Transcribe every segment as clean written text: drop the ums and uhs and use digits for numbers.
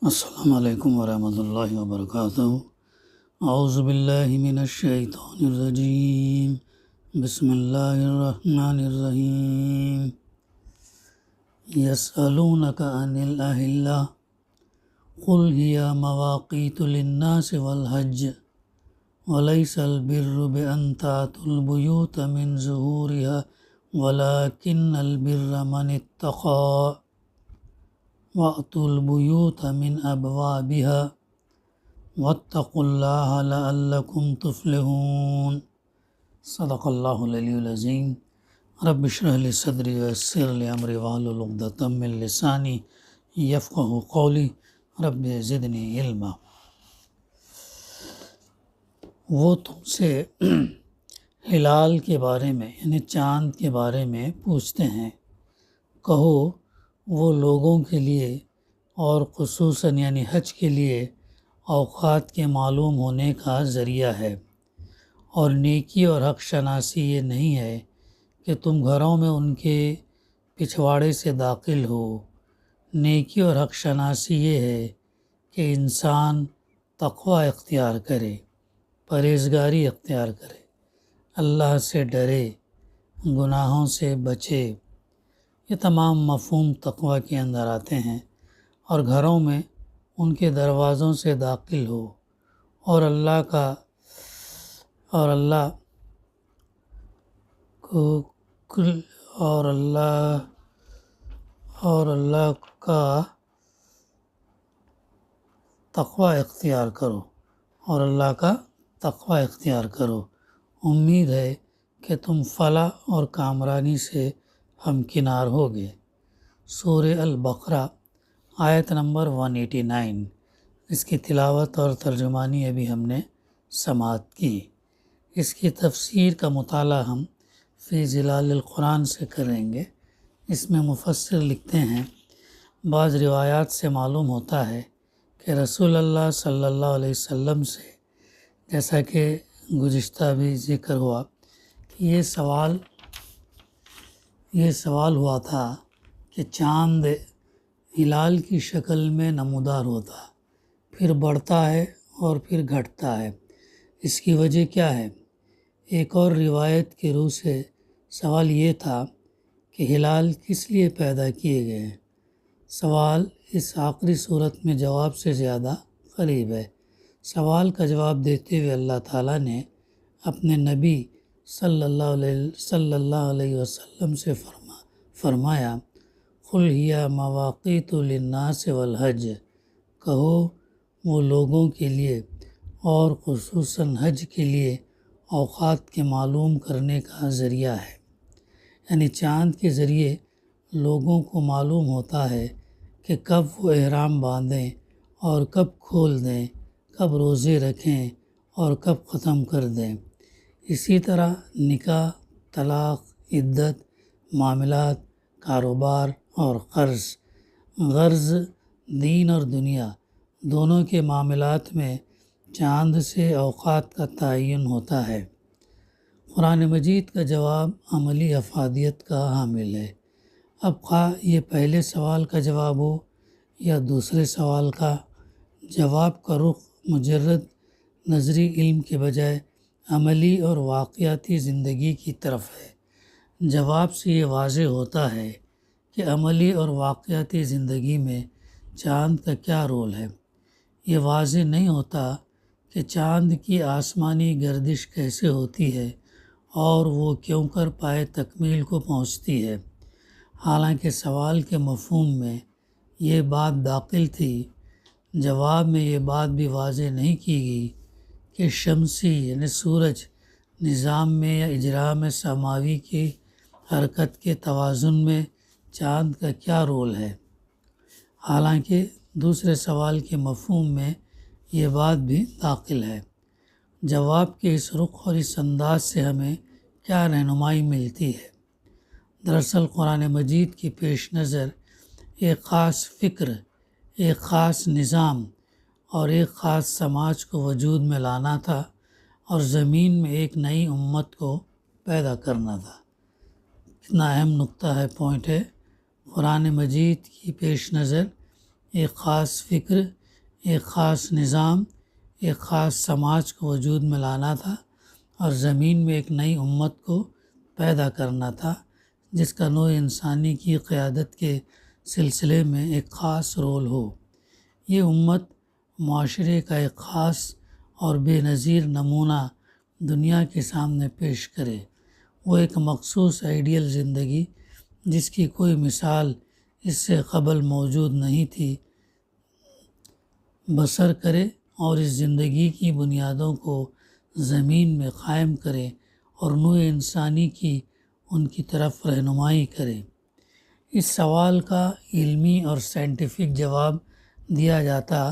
السلام علیکم ورحمۃ اللہ وبرکاتہ۔ اعوذ باللہ من الشیطان الرجیم، بسم اللہ الرحمن الرحیم۔ یسألونک عن الأہلہ قل ہی مواقیت للناس والحج ولیس البر بأن تأتوا البیوت من ظہورها ولکن البر من اتقى وَأْتُوا الْبُيُوتَ مِنْ أَبْوَابِهَا وَاتَّقُوا اللَّهَ لَعَلَّكُمْ تُفْلِحُونَ۔ صدق اللہ العلی العظیم۔ رب اشرح لی صدری ویسر لی امری واحلل عقدۃ من لسانی یفقہوا قولی، رب زدنی علما۔ وہ تم سے ہلال کے بارے میں یعنی چاند کے بارے میں پوچھتے ہیں، کہو وہ لوگوں کے لیے اور خصوصاً یعنی حج کے لیے اوقات کے معلوم ہونے کا ذریعہ ہے، اور نیکی اور حق شناسی یہ نہیں ہے کہ تم گھروں میں ان کے پچھواڑے سے داخل ہو۔ نیکی اور حق شناسی یہ ہے کہ انسان تقوی اختیار کرے، پرہیزگاری اختیار کرے، اللہ سے ڈرے، گناہوں سے بچے۔ یہ تمام مفہوم تقوی کے اندر آتے ہیں، اور گھروں میں ان کے دروازوں سے داخل ہو، اور اللہ کا تقوی اختیار کرو، امید ہے کہ تم فلاح اور کامرانی سے ہمکنار ہوگے۔ سورہ البقرہ آیت نمبر 189۔ اس کی تلاوت اور ترجمانی ابھی ہم نے سماعت کی۔ اس کی تفسیر کا مطالعہ ہم فی ظلال القرآن سے کریں گے۔ اس میں مفسر لکھتے ہیں، بعض روایات سے معلوم ہوتا ہے کہ رسول اللہ صلی اللہ علیہ وسلم سے، جیسا کہ گزشتہ بھی ذکر ہوا، کہ یہ سوال ہوا تھا کہ چاند ہلال کی شکل میں نمودار ہوتا، پھر بڑھتا ہے اور پھر گھٹتا ہے، اس کی وجہ کیا ہے؟ ایک اور روایت کے روح سے سوال یہ تھا کہ ہلال کس لیے پیدا کیے گئے ہیں۔ سوال اس آخری صورت میں جواب سے زیادہ قریب ہے۔ سوال کا جواب دیتے ہوئے اللہ تعالیٰ نے اپنے نبی صلی اللہ علیہ وسلم سے فرمایا، قل ہی مواقیت للناس والحج، کہو وہ لوگوں کے لیے اور خصوصاً حج کے لیے اوقات کے معلوم کرنے کا ذریعہ ہے۔ یعنی چاند کے ذریعے لوگوں کو معلوم ہوتا ہے کہ کب وہ احرام باندھیں اور کب کھول دیں، کب روزے رکھیں اور کب ختم کر دیں۔ اسی طرح نکاح، طلاق، عدت، معاملات، کاروبار اور غرض دین اور دنیا دونوں کے معاملات میں چاند سے اوقات کا تعین ہوتا ہے۔ قرآن مجید کا جواب عملی افادیت کا حامل ہے۔ اب خواہ یہ پہلے سوال کا جواب ہو یا دوسرے سوال کا، جواب کا رخ مجرد نظری علم کے بجائے عملی اور واقعاتی زندگی کی طرف ہے۔ جواب سے یہ واضح ہوتا ہے کہ عملی اور واقعاتی زندگی میں چاند کا کیا رول ہے۔ یہ واضح نہیں ہوتا کہ چاند کی آسمانی گردش کیسے ہوتی ہے اور وہ کیوں کر پائے تکمیل کو پہنچتی ہے۔ حالانکہ سوال کے مفہوم میں یہ بات داخل تھی، جواب میں یہ بات بھی واضح نہیں کی گئی کہ شمسی یعنی سورج نظام میں یا اجرام سماوی کی حرکت کے توازن میں چاند کا کیا رول ہے۔ حالانکہ دوسرے سوال کے مفہوم میں یہ بات بھی داخل ہے۔ جواب کے اس رخ اور اس انداز سے ہمیں کیا رہنمائی ملتی ہے؟ دراصل قرآن مجید کی پیش نظر ایک خاص فکر، ایک خاص نظام اور ایک خاص سماج کو وجود میں لانا تھا، اور زمین میں ایک نئی امت کو پیدا کرنا تھا۔ کتنا اہم نقطہ ہے، پوائنٹ ہے۔ قرآن مجید کی پیش نظر ایک خاص فکر، ایک خاص نظام، ایک خاص سماج کو وجود میں لانا تھا اور زمین میں ایک نئی امت کو پیدا کرنا تھا جس کا نوع انسانی کی قیادت کے سلسلے میں ایک خاص رول ہو۔ یہ امت معاشرے کا ایک خاص اور بے نظیر نمونہ دنیا کے سامنے پیش کرے۔ وہ ایک مخصوص آئیڈیل زندگی جس کی کوئی مثال اس سے قبل موجود نہیں تھی بسر کرے اور اس زندگی کی بنیادوں کو زمین میں قائم کرے اور نوع انسانی کی ان کی طرف رہنمائی کرے۔ اس سوال کا علمی اور سائنٹیفک جواب دیا جاتا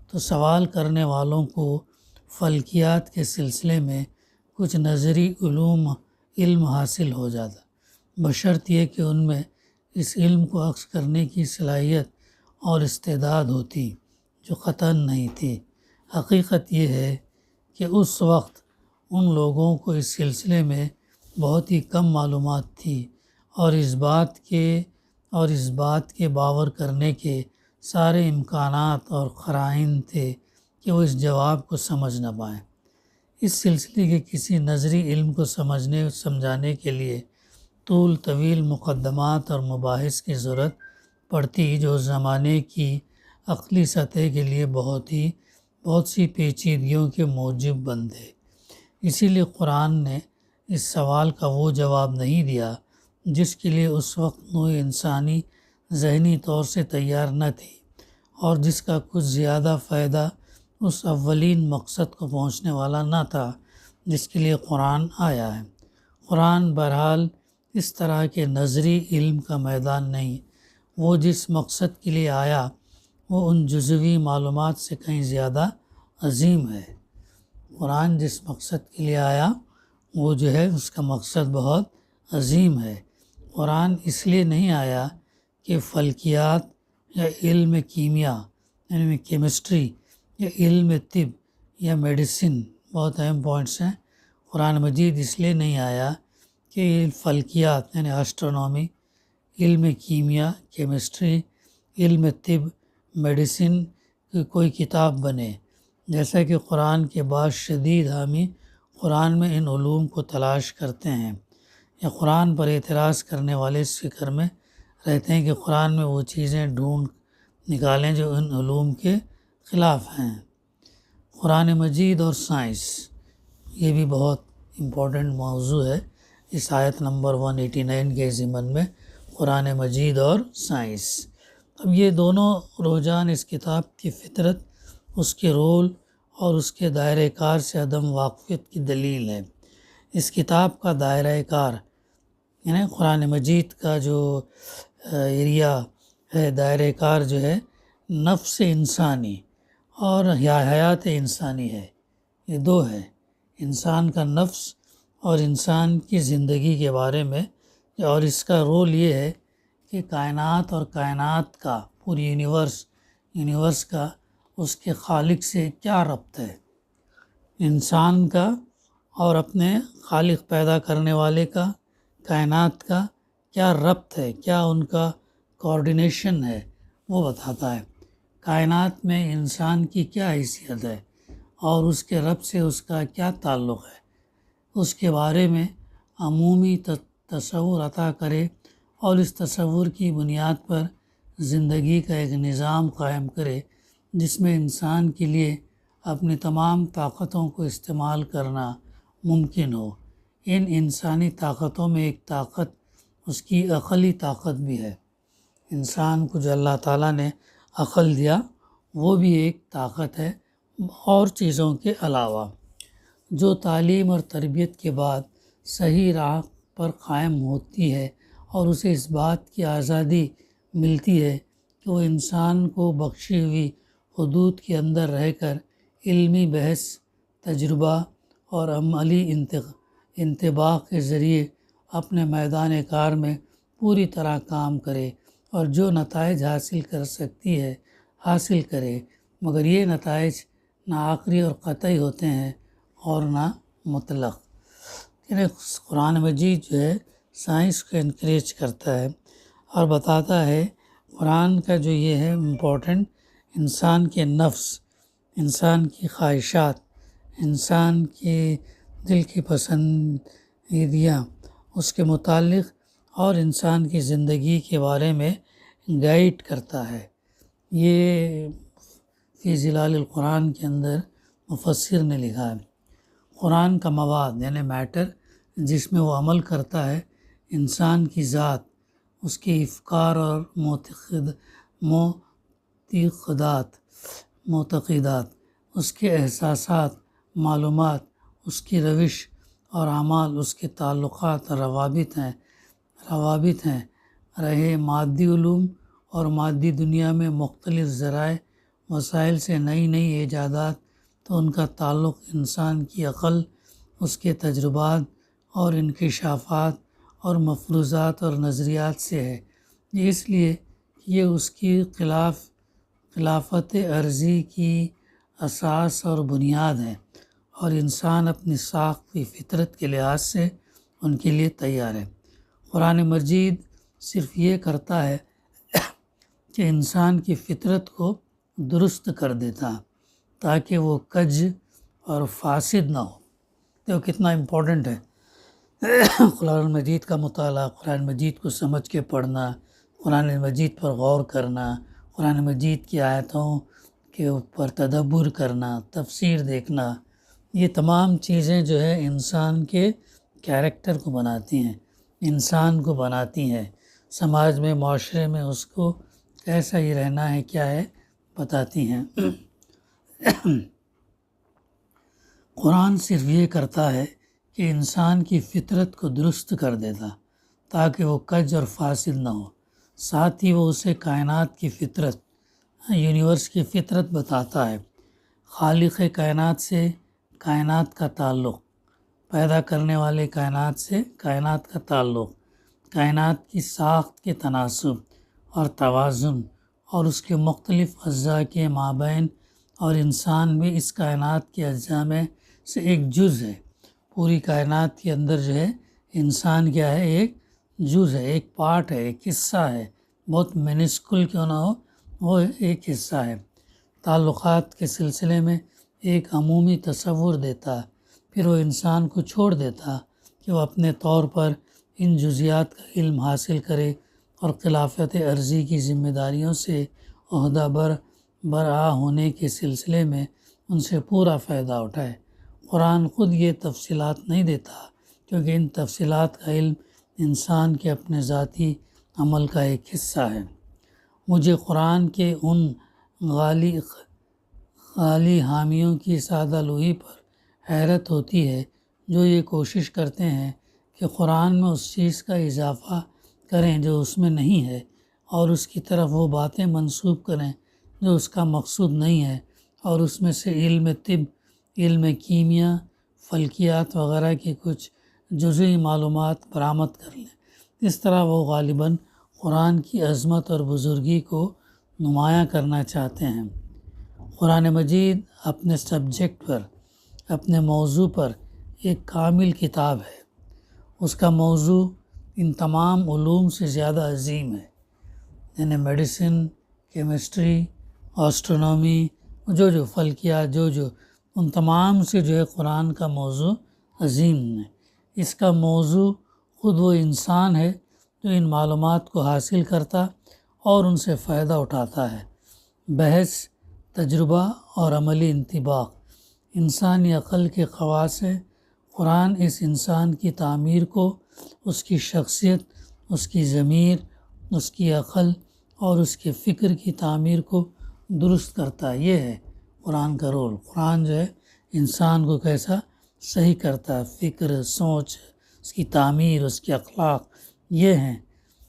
تو سوال کرنے والوں کو فلکیات کے سلسلے میں کچھ نظری علم حاصل ہو جاتا، بشرط یہ کہ ان میں اس علم کو عکس کرنے کی صلاحیت اور استعداد ہوتی، جو قطعاً نہیں تھی۔ حقیقت یہ ہے کہ اس وقت ان لوگوں کو اس سلسلے میں بہت ہی کم معلومات تھی اور اس بات کے باور کرنے کے سارے امکانات اور قرائن تھے کہ وہ اس جواب کو سمجھ نہ پائیں۔ اس سلسلے کے کسی نظری علم کو سمجھانے کے لیے طویل مقدمات اور مباحث کی ضرورت پڑتی جو اس زمانے کی عقلی سطح کے لیے بہت سی پیچیدگیوں کے موجب بندھے۔ اسی لیے قرآن نے اس سوال کا وہ جواب نہیں دیا جس کے لیے اس وقت نوع انسانی ذہنی طور سے تیار نہ تھی اور جس کا کچھ زیادہ فائدہ اس اولین مقصد کو پہنچنے والا نہ تھا جس کے لیے قرآن آیا ہے۔ قرآن بہرحال اس طرح کے نظری علم کا میدان نہیں، وہ جس مقصد کے لیے آیا وہ ان جزوی معلومات سے کہیں زیادہ عظیم ہے۔ قرآن جس مقصد کے لیے آیا وہ اس کا مقصد بہت عظیم ہے۔ قرآن اس لیے نہیں آیا کہ فلکیات یا علم کیمیا یعنی کیمسٹری یا علم طب یا میڈیسن بہت اہم پوائنٹس ہیں۔ قرآن مجید اس لیے نہیں آیا کہ فلکیات یعنی اسٹرونومی، علم کیمیا، کیمسٹری، علم طب، میڈیسن کی کوئی کتاب بنے، جیسا کہ قرآن کے بعض شدید حامی قرآن میں ان علوم کو تلاش کرتے ہیں یا قرآن پر اعتراض کرنے والے اس فکر میں رہتے ہیں کہ قرآن میں وہ چیزیں ڈھونڈ نکالیں جو ان علوم کے خلاف ہیں۔ قرآن مجید اور سائنس، یہ بھی بہت امپورٹنٹ موضوع ہے اس آیت نمبر 189 کے ضمن میں، قرآن مجید اور سائنس۔ اب یہ دونوں رجحان اس کتاب کی فطرت، اس کے رول اور اس کے دائرۂ کار سے عدم واقفیت کی دلیل ہے۔ اس کتاب کا دائرۂ کار یعنی قرآن مجید کا جو ایریا ہے، دائرۂ کار نفس انسانی اور حیات انسانی ہے، یہ دو ہے، انسان کا نفس اور انسان کی زندگی کے بارے میں، اور اس کا رول یہ ہے کہ کائنات اور کائنات کا پوری یونیورس کا اس کے خالق سے کیا ربط ہے، انسان کا اور اپنے خالق پیدا کرنے والے کا، کائنات کا کیا ربط ہے، کیا ان کا کوآرڈینیشن ہے، وہ بتاتا ہے۔ کائنات میں انسان کی کیا حیثیت ہے اور اس کے رب سے اس کا کیا تعلق ہے، اس کے بارے میں عمومی تصور عطا کرے اور اس تصور کی بنیاد پر زندگی کا ایک نظام قائم کرے جس میں انسان کے لیے اپنی تمام طاقتوں کو استعمال کرنا ممکن ہو۔ ان انسانی طاقتوں میں ایک طاقت اس کی عقلی طاقت بھی ہے۔ انسان کو جو اللہ تعالیٰ نے عقل دیا وہ بھی ایک طاقت ہے اور چیزوں کے علاوہ، جو تعلیم اور تربیت کے بعد صحیح راہ پر قائم ہوتی ہے اور اسے اس بات کی آزادی ملتی ہے کہ وہ انسان کو بخشی ہوئی حدود کے اندر رہ کر علمی بحث، تجربہ اور عملی انطباق کے ذریعے اپنے میدان کار میں پوری طرح کام کرے اور جو نتائج حاصل کر سکتی ہے حاصل کرے، مگر یہ نتائج نہ آخری اور قطعی ہوتے ہیں اور نہ مطلق۔ یعنی قرآن مجید سائنس کو انکریج کرتا ہے اور بتاتا ہے قرآن کا جو یہ ہے امپورٹنٹ، انسان کے نفس، انسان کی خواہشات، انسان کے دل کی پسندیدیاں، اس کے متعلق اور انسان کی زندگی کے بارے میں گائیڈ کرتا ہے۔ یہ فی ظلال القرآن کے اندر مفسر نے لکھا ہے۔ قرآن کا مواد یعنی میٹر جس میں وہ عمل کرتا ہے، انسان کی ذات، اس کے افکار اور معتقدات، اس کے احساسات، معلومات، اس کی روش اور اعمال، اس کے تعلقات اور روابط ہیں، رہے مادی علوم اور مادی دنیا میں مختلف ذرائع وسائل سے نئی ایجادات، تو ان کا تعلق انسان کی عقل، اس کے تجربات اور انکشافات اور مفروضات اور نظریات سے ہے۔ اس لیے یہ اس کی خلافت عرضی کی اساس اور بنیاد ہے، اور انسان اپنی ساخت فطرت کے لحاظ سے ان کے لیے تیار ہے۔ قرآن مجید صرف یہ کرتا ہے کہ انسان کی فطرت کو درست کر دیتا تاکہ وہ کج اور فاسد نہ ہو۔ تو کتنا امپورٹنٹ ہے قرآن مجید کا مطالعہ، قرآن مجید کو سمجھ کے پڑھنا، قرآن مجید پر غور کرنا، قرآن مجید کی آیتوں کے اوپر تدبر کرنا، تفسیر دیکھنا، یہ تمام چیزیں جو ہے انسان کے کیریکٹر کو بناتی ہیں، انسان کو بناتی ہیں، سماج میں، معاشرے میں اس کو کیسا ہی رہنا ہے، کیا ہے، بتاتی ہیں۔ قرآن صرف یہ کرتا ہے کہ انسان کی فطرت کو درست کر دیتا تاکہ وہ کج اور فاسد نہ ہو، ساتھ ہی وہ اسے کائنات کی فطرت، یونیورس کی فطرت بتاتا ہے، خالق کائنات سے کائنات کا تعلق، پیدا کرنے والے کائنات سے کائنات کا تعلق، کائنات کی ساخت کے تناسب اور توازن اور اس کے مختلف اجزاء کے مابین، اور انسان بھی اس کائنات کے اجزاء میں سے ایک جز ہے۔ پوری کائنات کے اندر جو ہے انسان کیا ہے، ایک جز ہے، ایک پارٹ ہے، ایک حصہ ہے، بہت منسکل کیوں نہ ہو، وہ ایک حصہ ہے۔ تعلقات کے سلسلے میں ایک عمومی تصور دیتا، پھر وہ انسان کو چھوڑ دیتا کہ وہ اپنے طور پر ان جزیات کا علم حاصل کرے اور خلافت عرضی کی ذمہ داریوں سے عہدہ برآ ہونے کے سلسلے میں ان سے پورا فائدہ اٹھائے۔ قرآن خود یہ تفصیلات نہیں دیتا کیونکہ ان تفصیلات کا علم انسان کے اپنے ذاتی عمل کا ایک حصہ ہے۔ مجھے قرآن کے ان غالی حامیوں کی سادہ لوحی پر حیرت ہوتی ہے جو یہ کوشش کرتے ہیں کہ قرآن میں اس چیز کا اضافہ کریں جو اس میں نہیں ہے، اور اس کی طرف وہ باتیں منسوب کریں جو اس کا مقصود نہیں ہے، اور اس میں سے علم طب، علم کیمیا، فلکیات وغیرہ کی کچھ جزوی معلومات برآمد کر لیں۔ اس طرح وہ غالباً قرآن کی عظمت اور بزرگی کو نمایاں کرنا چاہتے ہیں۔ قرآن مجید اپنے سبجیکٹ پر، اپنے موضوع پر ایک کامل کتاب ہے۔ اس کا موضوع ان تمام علوم سے زیادہ عظیم ہے، یعنی میڈیسن، کیمسٹری، آسٹرونومی، جو فلکیات، جو ان تمام سے جو ہے قرآن کا موضوع عظیم ہے۔ اس کا موضوع خود وہ انسان ہے جو ان معلومات کو حاصل کرتا اور ان سے فائدہ اٹھاتا ہے۔ بحث، تجربہ اور عملی انطباق انسانی عقل کے خواص ہے۔ قرآن اس انسان کی تعمیر کو، اس کی شخصیت، اس کی ضمیر، اس کی عقل اور اس کے فکر کی تعمیر کو درست کرتا ہے۔ یہ ہے قرآن کا رول۔ قرآن جو ہے انسان کو کیسا صحیح کرتا ہے، فکر، سوچ، اس کی تعمیر، اس کے اخلاق یہ ہیں۔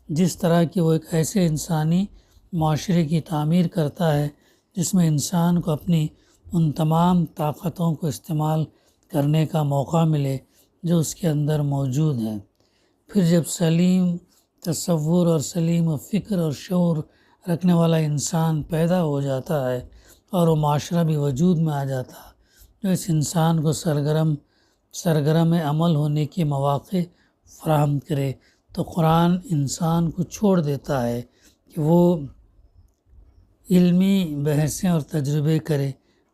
جس طرح کہ وہ ایک ایسے انسانی معاشرے کی تعمیر کرتا ہے جس میں انسان کو اپنی ان تمام طاقتوں کو استعمال کرنے کا موقع ملے جو اس کے اندر موجود ہیں۔ پھر جب سلیم تصور اور سلیم فکر اور شعور رکھنے والا انسان پیدا ہو جاتا ہے اور وہ معاشرہ بھی وجود میں آ جاتا ہے جو اس انسان کو سرگرم عمل ہونے کے مواقع فراہم کرے، تو قرآن انسان کو چھوڑ دیتا ہے کہ وہ علمی بحثیں اور تجربے کرے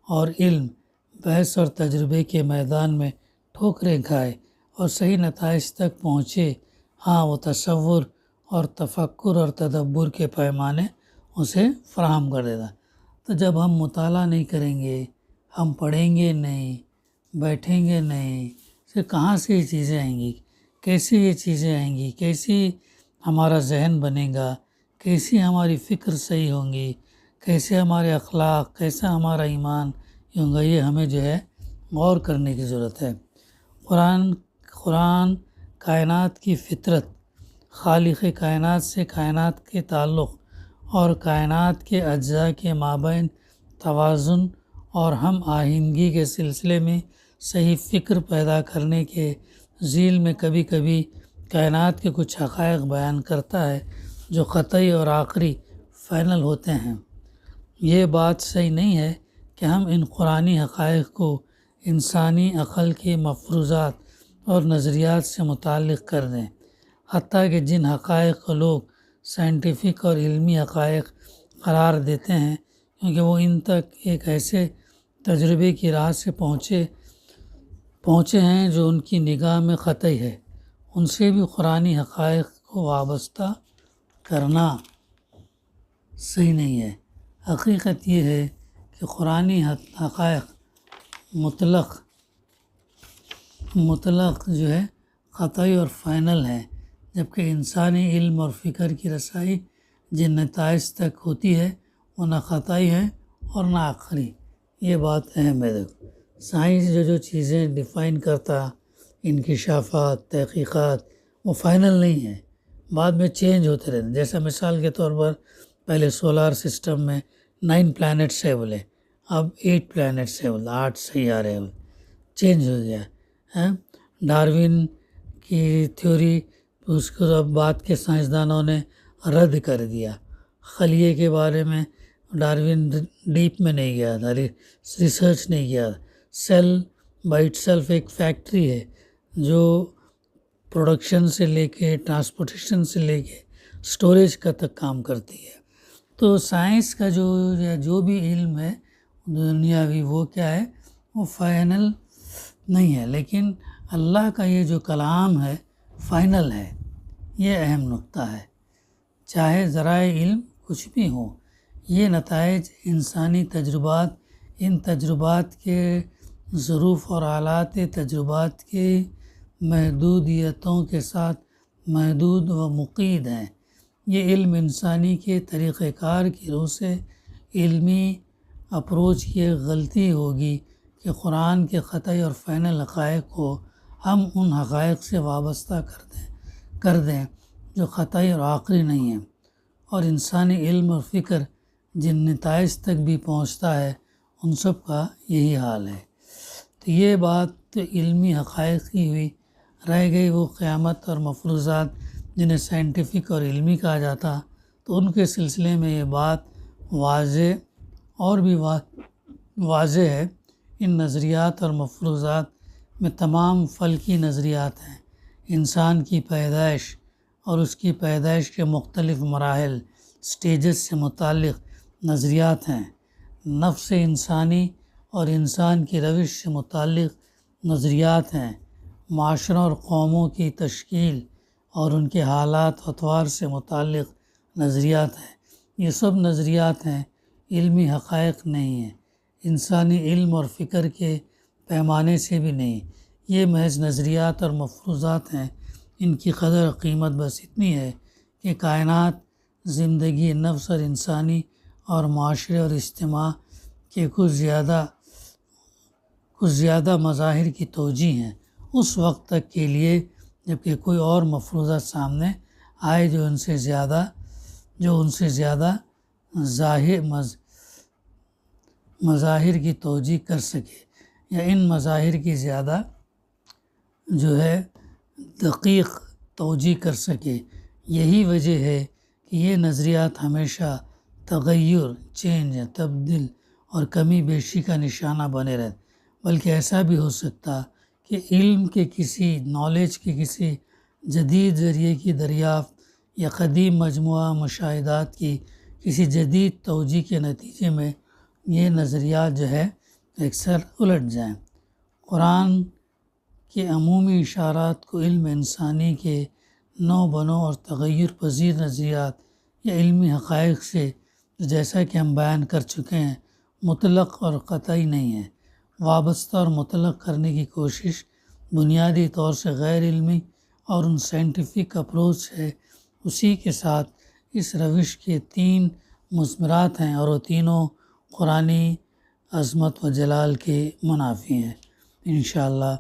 اور علم بحث اور تجربے کے میدان میں ٹھوکریں کھائے اور صحیح نتائج تک پہنچے، ہاں وہ تصور اور تفکر اور تدبر کے پیمانے اسے فراہم کر دیتا۔ تو جب ہم مطالعہ نہیں کریں گے، ہم پڑھیں گے نہیں، بیٹھیں گے نہیں، پھر کہاں سے یہ چیزیں آئیں گی؟ کیسی یہ چیزیں آئیں گی؟ کیسی ہمارا ذہن بنے گا؟ کیسی ہماری فکر صحیح ہوں گی؟ کیسے ہمارے اخلاق، کیسا ہمارا ایمان ہوں گا؟ یہ ہمیں جو ہے غور کرنے کی ضرورت ہے۔ قرآن کائنات کی فطرت، خالق کائنات سے کائنات کے تعلق اور کائنات کے اجزاء کے مابین توازن اور ہم آہنگی کے سلسلے میں صحیح فکر پیدا کرنے کے ذیل میں کبھی کبھی کائنات کے کچھ حقائق بیان کرتا ہے جو قطعی اور آخری فائنل ہوتے ہیں۔ یہ بات صحیح نہیں ہے کہ ہم ان قرآنی حقائق کو انسانی عقل کے مفروضات اور نظریات سے متعلق کر دیں، حتیٰ کہ جن حقائق کو لوگ سائنٹیفک اور علمی حقائق قرار دیتے ہیں، کیونکہ وہ ان تک ایک ایسے تجربے کی راہ سے پہنچے ہیں جو ان کی نگاہ میں قطعی ہے، ان سے بھی قرآنی حقائق کو وابستہ کرنا صحیح نہیں ہے۔ حقیقت یہ ہے کہ قرآنی حقائق مطلق جو ہے قطعی اور فائنل ہے، جبکہ انسانی علم اور فکر کی رسائی جن نتائج تک ہوتی ہے وہ نہ قطعی ہے اور نہ آخری۔ یہ بات اہم ہے۔ سائنس جو چیزیں ڈیفائن کرتا، انکشافات، تحقیقات، وہ فائنل نہیں ہے، بعد میں چینج ہوتے رہتے ہیں۔ جیسا مثال کے طور پر پہلے سولار سسٹم میں 9 پلانٹس ہے بولے، اب 8 پلانٹس ہے بولے، 8 سیارے ہیں بولے، چینج ہو گیا ہے۔ ڈارون کی تھیوری اس کو اب بعد کے سائنسدانوں نے رد کر دیا۔ خلیے کے بارے میں ڈارون ڈیپ میں نہیں گیا تھا، ریسرچ نہیں کیا تھا۔ سیل بائی اٹ سیلف ایک فیکٹری ہے جو پروڈکشن سے لے کے ٹرانسپورٹیشن سے لے کے اسٹوریج کا تک کام کرتی ہے۔ تو سائنس کا جو بھی علم ہے دنیاوی، وہ کیا ہے؟ وہ فائنل نہیں ہے، لیکن اللہ کا یہ جو کلام ہے فائنل ہے۔ یہ اہم نقطہ ہے۔ چاہے ذرائع علم کچھ بھی ہوں، یہ نتائج انسانی تجربات، ان تجربات کے ظروف اور آلات تجربات کے محدودیتوں کے ساتھ محدود و مقید ہیں۔ یہ علم انسانی کے طریقہ کار کی روح سے علمی اپروچ کی ایک غلطی ہوگی کہ قرآن کے قطعی اور فائنل حقائق کو ہم ان حقائق سے وابستہ کر دیں جو قطعی اور آخری نہیں ہیں، اور انسانی علم اور فکر جن نتائج تک بھی پہنچتا ہے ان سب کا یہی حال ہے۔ تو یہ بات تو علمی حقائق کی ہوئی، رہ گئی وہ قیامت اور مفروضات جنہیں سائنٹیفک اور علمی کہا جاتا، تو ان کے سلسلے میں یہ بات واضح اور بھی واضح ہے۔ ان نظریات اور مفروضات میں تمام فلکی نظریات ہیں، انسان کی پیدائش اور اس کی پیدائش کے مختلف مراحل، سٹیجز سے متعلق نظریات ہیں، نفس انسانی اور انسان کی روش سے متعلق نظریات ہیں، معاشروں اور قوموں کی تشکیل اور ان کے حالات و اطوار سے متعلق نظریات ہیں۔ یہ سب نظریات ہیں، علمی حقائق نہیں ہیں، انسانی علم اور فکر کے پیمانے سے بھی نہیں۔ یہ محض نظریات اور مفروضات ہیں۔ ان کی قدر و قیمت بس اتنی ہے کہ کائنات، زندگی، نفس اور انسانی اور معاشرے اور اجتماع کے کچھ زیادہ مظاہر کی توجیہ ہیں اس وقت تک کے لیے جبکہ کوئی اور مفروضہ سامنے آئے جو ان سے زیادہ مظاہر کی توجیہ کر سکے، یا ان مظاہر کی زیادہ جو ہے دقیق توجیہ کر سکے۔ یہی وجہ ہے کہ یہ نظریات ہمیشہ تغیر، چینج، تبدیل اور کمی بیشی کا نشانہ بنے رہتے، بلکہ ایسا بھی ہو سکتا کہ علم کے نالج کے کسی جدید ذریعے کی دریافت یا قدیم مجموعہ مشاہدات کی کسی جدید توجیہ کے نتیجے میں یہ نظریات جو ہے اکثر الٹ جائیں۔ قرآن کے عمومی اشارات کو علم انسانی کے نو بنو اور تغیر پذیر نظریات یا علمی حقائق سے، جیسا کہ ہم بیان کر چکے ہیں، مطلق اور قطعی نہیں ہے، وابستہ اور مطلق کرنے کی کوشش بنیادی طور سے غیر علمی اور ان سائنٹیفک اپروچ ہے۔ اسی کے ساتھ اس روش کے 3 مثمرات ہیں اور وہ تینوں قرآنی عظمت و جلال کے منافی ہیں۔ انشاءاللہ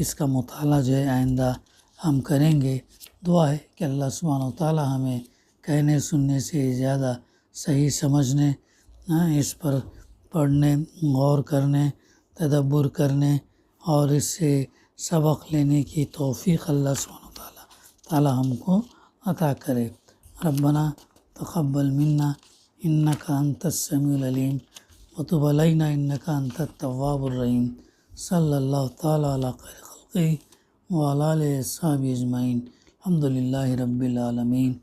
اس کا مطالعہ جو ہے آئندہ ہم کریں گے۔ دعا ہے کہ اللہ سبحانہ و تعالی ہمیں کہنے سننے سے زیادہ صحیح سمجھنے، اس پر پڑھنے، غور کرنے، تدبر کرنے اور اس سے سبق لینے کی توفیق اللہ سبحانہ و تعالی ہم کو عطا کرے۔ ربنا تقبل منا انک انت السمیع العلیم وتب علینا انک انت التواب الرحیم۔ صلی اللہ تعالی علی خیر خلقہ وعلی آلہ وصحبہ اجمعین۔ الحمد للہ رب العالمین۔